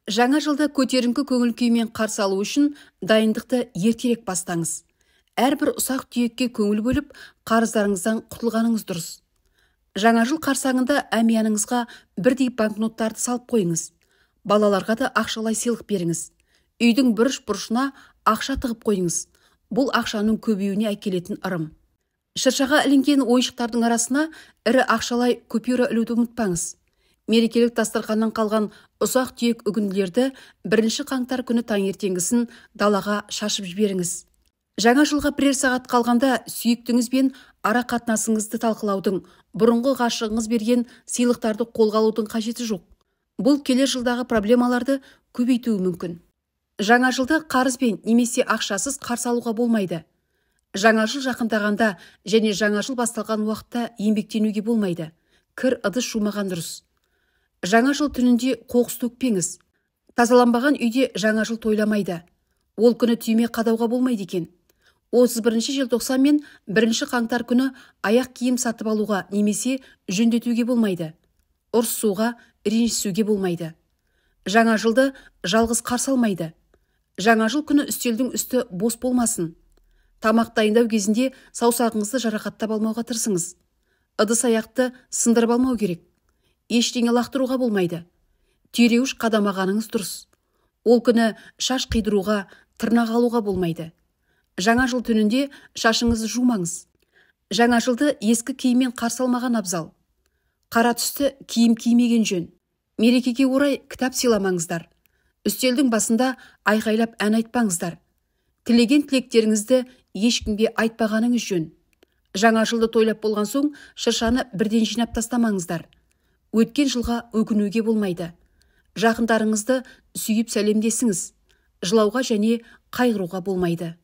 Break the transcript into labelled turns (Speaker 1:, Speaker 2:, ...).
Speaker 1: Жаңа жылды көтеріңкі көңіл күймен қарсы алу үшін дайындықты ертерек бастаңыз. Әрбір ұсақ түйекке көңіл бөліп, қарыздарыңыздан құтылғаныңыз дұрыс. Жаңа жыл қарсаңында әмияныңызға бірдей банкноттарды салып қойыңыз. Балаларға да ақшалай сыйлық беріңіз. Үйдің бұрыш-бұрышына ақша тығып қойыңыз. Бұл ақшаның көбеюіне әкелетін ырым. Шыршаға ілінген ойыншықтардың арасына ірі ақшалай купюра ілуді ұмытпаңыз. Мерекелік дастарханнан қалған ұсақ түйек үгінділерді 1 қаңтар күні таңертеңгісін далаға шашып жіберіңіз. Жаңа жылға бірер сағат қалғанда сүйіктіңізбен ара қатынасыңызды талқылаудың, бұрынғы ғашығыңыз берген сыйлықтарды қолға алудың қажеті жоқ. Бұл келер жылдағы проблемаларды көбейтуі мүмкін. Жаңа жылды қарызбен немесе ақшасыз қарсы алуға болмайды. Жаңа жыл жақындағанда және жаңа жыл басталған уақытта еңбектенуге болмайды. Кір ыдыс жумаған дұрыс. Жаңа жыл түнінде қоқыс төкпеңіз. Тазаланбаған үйде жаңа жыл тойламайды. Ол күні түйме қадауға болмайды екен. 31 желтоқсан мен 1 қаңтар күні аяқ киім сатып алуға немесе жөндетуге болмайды. Ұрсуға, ренжісуге болмайды. Жаңа жылды жалғыз қарсы алмайды. Жаңа жыл күні үстелдің үсті бос болмасын. Тамақ дайындау кезінде саусағыңызды жарақаттап алмауға тырысыңыз. Ыдыс аяқты сындырып алмау керек. Ештеңе лақтыруға болмайды. Түйреуіш қадамағаныңыз дұрыс. Ол күні шаш қидыруға, тырнақ алуға болмайды. Жаңа жыл түнінде шашыңызды жумаңыз. Жаңа жылды ескі киіммен қарсы алмаған абзал. Қара түсті киім кимеген жөн. Мерекеге орай кітап сыйламаңыздар. Үстелдің басында айқайлап ән айтпаңыздар. Тілеген тілектеріңізді ешкімге айтпағаныңыз жөн. Жаңа жылды тойлап болған соң шыршаны бірден жинап тастамаңыздар. Өткен жылға өкінуге болмайды. Жақындарыңызды сүйіп сәлемдесіңіз. Жылауға және қайғыруға болмайды.